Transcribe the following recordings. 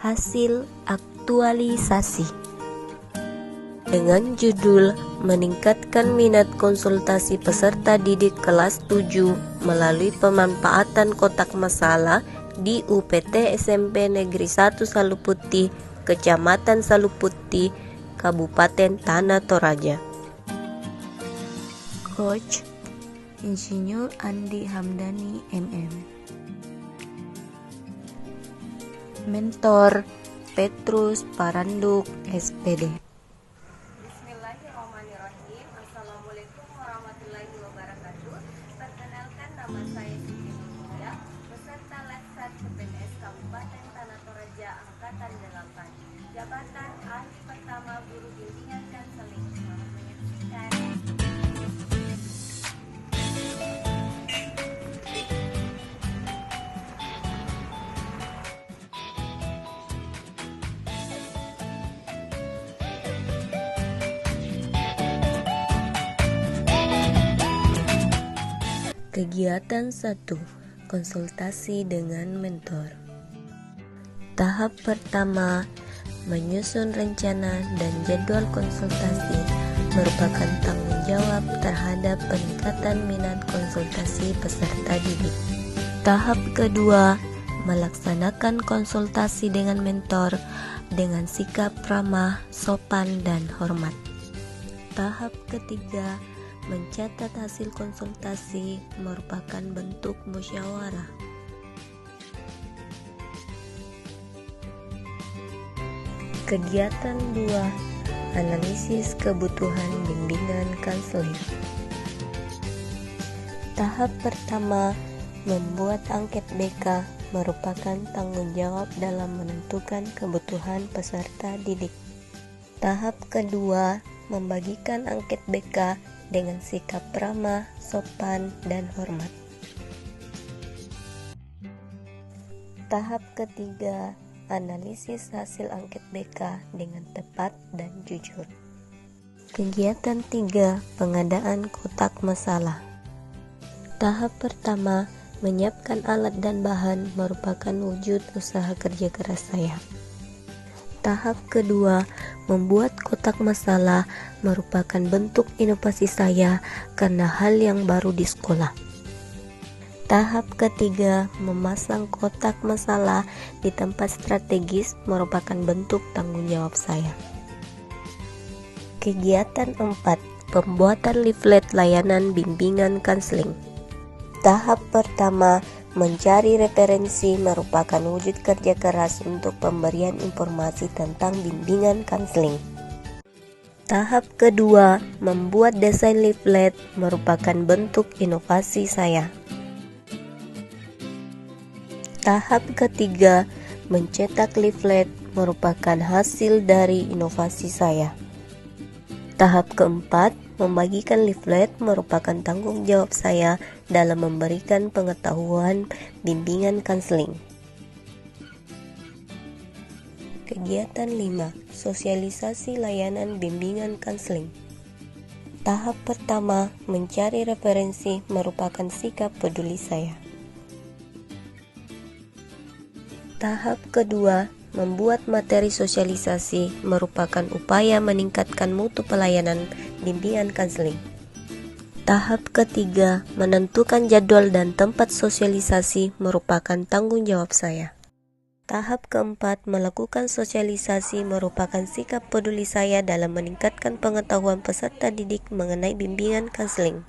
Hasil aktualisasi dengan judul Meningkatkan Minat Konsultasi Peserta Didik Kelas 7 melalui pemanfaatan kotak masalah di UPT SMP Negeri 1 Saluputih, Kecamatan Saluputih, Kabupaten Tanah Toraja. Coach Insinyur Andi Hamdani MM. Mentor Petrus Paranduk SPD. Bismillahirrahmanirrahim. Assalamualaikum warahmatullahi wabarakatuh. Perkenalkan, nama saya Siti Nurhaya, peserta Leksat CPNS Kabupaten Tanah Toraja Angkatan 8. Jabatan Ahli Pertama Guru Bimbingan Konseling. Selamat menyaksikan. Kegiatan 1. Konsultasi dengan mentor. Tahap pertama, menyusun rencana dan jadwal konsultasi merupakan tanggung jawab terhadap peningkatan minat konsultasi peserta didik. Tahap kedua, melaksanakan konsultasi dengan mentor dengan sikap ramah, sopan, dan hormat. Tahap ketiga, mencatat hasil konsultasi merupakan bentuk musyawarah. Kegiatan 2. Analisis kebutuhan bimbingan konseling. Tahap pertama, membuat angket BK merupakan tanggung jawab dalam menentukan kebutuhan peserta didik. Tahap kedua, membagikan angket BK dengan sikap ramah, sopan, dan hormat. Tahap ketiga, analisis hasil angket BK dengan tepat dan jujur. Kegiatan 3, pengadaan kotak masalah. Tahap pertama, menyiapkan alat dan bahan merupakan wujud usaha kerja keras saya. Tahap kedua, membuat kotak masalah merupakan bentuk inovasi saya karena hal yang baru di sekolah. Tahap ketiga, memasang kotak masalah di tempat strategis merupakan bentuk tanggung jawab saya. Kegiatan 4, pembuatan leaflet layanan bimbingan konseling. Tahap pertama, mencari referensi merupakan wujud kerja keras untuk pemberian informasi tentang bimbingan konseling. Tahap kedua, membuat desain leaflet merupakan bentuk inovasi saya. Tahap ketiga, mencetak leaflet merupakan hasil dari inovasi saya. Tahap keempat, membagikan leaflet merupakan tanggung jawab saya dalam memberikan pengetahuan bimbingan konseling. Kegiatan 5, sosialisasi layanan bimbingan konseling. Tahap pertama, mencari referensi merupakan sikap peduli saya. Tahap kedua, membuat materi sosialisasi merupakan upaya meningkatkan mutu pelayanan bimbingan konseling. Tahap ketiga, menentukan jadwal dan tempat sosialisasi merupakan tanggung jawab saya. Tahap keempat, melakukan sosialisasi merupakan sikap peduli saya dalam meningkatkan pengetahuan peserta didik mengenai bimbingan konseling.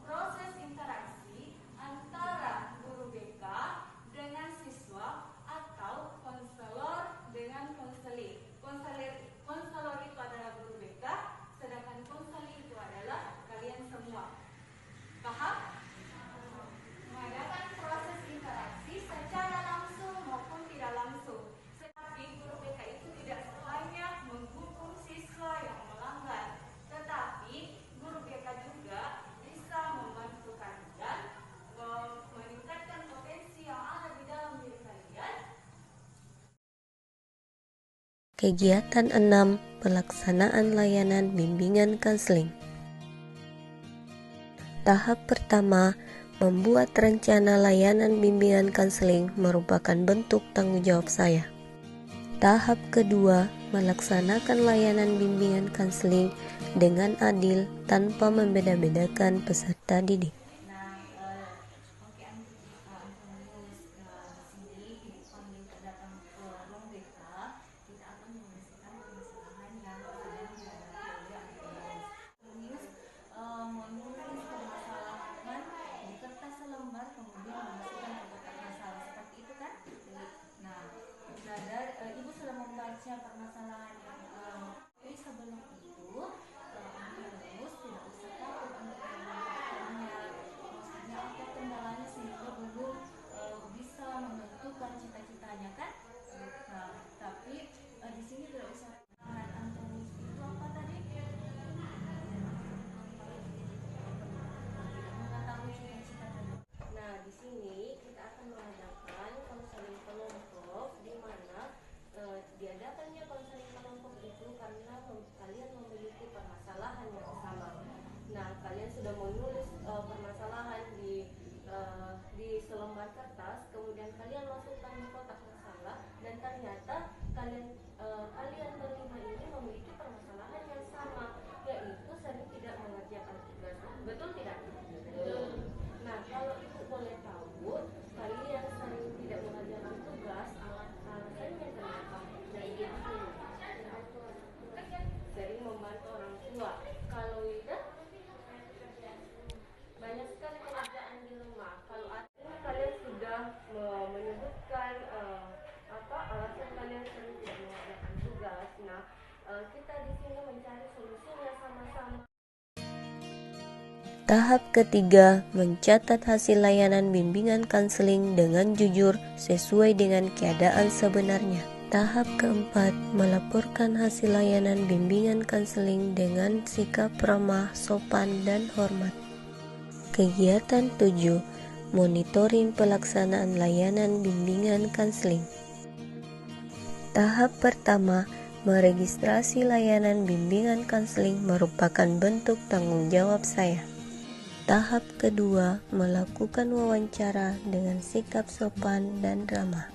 Proses interaksi antara guru BK dengan siswa atau konselor dengan konseling. Konselor itu adalah guru BK, sedangkan konseling itu adalah kalian semua. Paham? Mengadakan proses interaksi secara langsung maupun tidak langsung. Tetapi guru BK itu tidak hanya menghukum siswa yang melanggar, tetapi guru BK juga bisa membantu kalian meningkatkan potensi yang ada di dalam diri kalian. Kegiatan 6, pelaksanaan layanan bimbingan konseling. Tahap pertama, membuat rencana layanan bimbingan konseling merupakan bentuk tanggung jawab saya. Tahap kedua, melaksanakan layanan bimbingan konseling dengan adil tanpa membeda-bedakan peserta didik. Menulis permasalahan di kertas selembar kemudian memasukkan ke kotak masalah seperti itu kan? Nah, ibu sudah membaca permasalahan yang tapi sebelum itu harus tidak usah takut untuk menentukannya. Maksudnya apa kendalanya sehingga belum bisa menentukan cita-citanya kan? Nah, tapi di sini tidak usah Antonis itu apa tadi? Nah, di sini kita akan mengadakan konseling kelompok di mana diadakannya konseling kelompok itu karena kalian memiliki permasalahan yang sama. Nah, kalian sudah menulis permasalahan di selembar kertas, kemudian kalian masukkan di kotak masalah dan ternyata kalian berlima ini memiliki permasalahan yang sama, yaitu sering tidak mengerjakan tugas. Betul tidak? Betul. Nah, kalau ibu boleh tahu, kalian sering tidak mengerjakan tugas, alasannya kenapa? Nah, ibu sering membantu orang tua. Kalau tidak, banyak sekali pekerjaan di rumah. Kalau kalian sudah menyebutkan alasan kalian sering tidak mengerjakan tugas. Nah, kita di sini mencari solusinya sama-sama. Tahap ketiga, mencatat hasil layanan bimbingan konseling dengan jujur sesuai dengan keadaan sebenarnya. Tahap keempat, melaporkan hasil layanan bimbingan konseling dengan sikap ramah, sopan, dan hormat. Kegiatan 7, monitoring pelaksanaan layanan bimbingan konseling. Tahap pertama, meregistrasi layanan bimbingan konseling merupakan bentuk tanggung jawab saya. Tahap kedua, melakukan wawancara dengan sikap sopan dan ramah.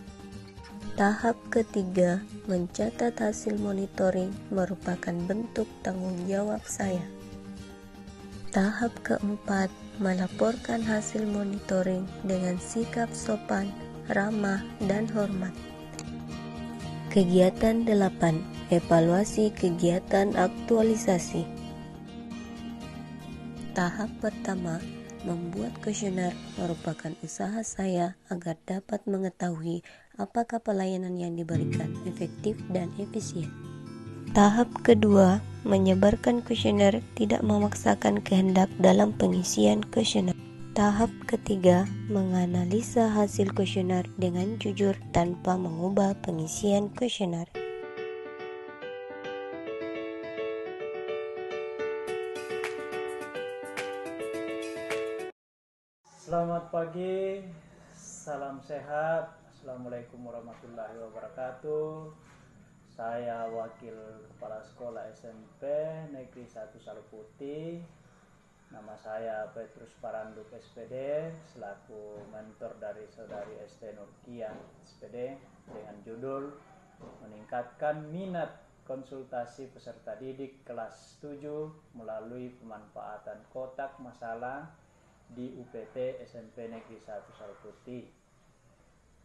Tahap ketiga, mencatat hasil monitoring merupakan bentuk tanggung jawab saya. Tahap keempat, melaporkan hasil monitoring dengan sikap sopan, ramah, dan hormat. Kegiatan 8, evaluasi kegiatan aktualisasi. Tahap pertama, membuat kuesioner merupakan usaha saya agar dapat mengetahui apakah pelayanan yang diberikan efektif dan efisien. Tahap kedua, menyebarkan kuesioner tidak memaksakan kehendak dalam pengisian kuesioner. Tahap ketiga, menganalisa hasil kuesioner dengan jujur tanpa mengubah pengisian kuesioner. Selamat pagi, salam sehat. Assalamualaikum warahmatullahi wabarakatuh. Saya Wakil Kepala Sekolah SMP Negeri 1 Saluputi. Nama saya Petrus Paranduk SPD, selaku mentor dari Saudari ST Nurkia SPD dengan judul meningkatkan minat konsultasi peserta didik kelas 7 melalui pemanfaatan kotak masalah di UPT SMP Negeri 1 Saluputi.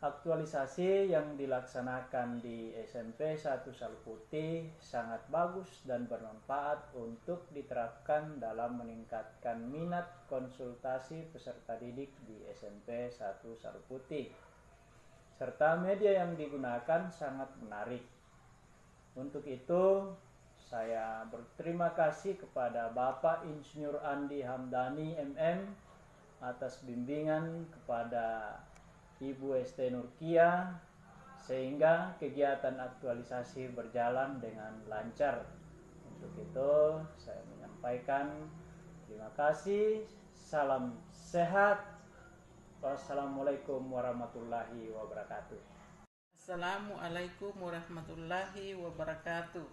Aktualisasi yang dilaksanakan di SMP 1 Saluputi sangat bagus dan bermanfaat untuk diterapkan dalam meningkatkan minat konsultasi peserta didik di SMP 1 Saluputi. Serta media yang digunakan sangat menarik. Untuk itu, saya berterima kasih kepada Bapak Insinyur Andi Hamdani MM atas bimbingan kepada Ibu ST Nurkia sehingga kegiatan aktualisasi berjalan dengan lancar. Untuk itu saya menyampaikan terima kasih, salam sehat, wassalamualaikum warahmatullahi wabarakatuh. Assalamualaikum warahmatullahi wabarakatuh.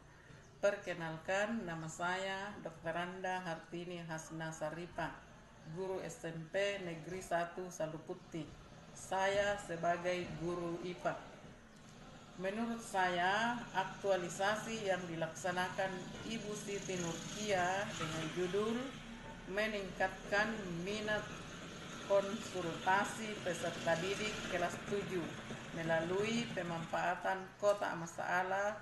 Perkenalkan, nama saya Dr. Randa Hartini Hasna Saripa, guru SMP Negeri 1 Saluputi. Saya sebagai guru IPA. Menurut saya, aktualisasi yang dilaksanakan Ibu Siti Nurkia dengan judul meningkatkan minat konsultasi peserta didik kelas 7 melalui pemanfaatan kotak masalah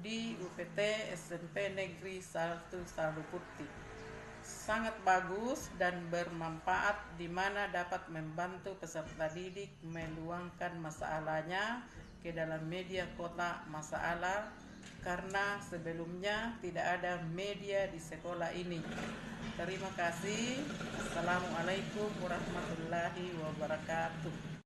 di UPT SMP Negeri 1 Saluputih sangat bagus dan bermanfaat, di mana dapat membantu peserta didik meluangkan masalahnya ke dalam media kotak masalah, karena sebelumnya tidak ada media di sekolah ini. Terima kasih. Assalamualaikum warahmatullahi wabarakatuh.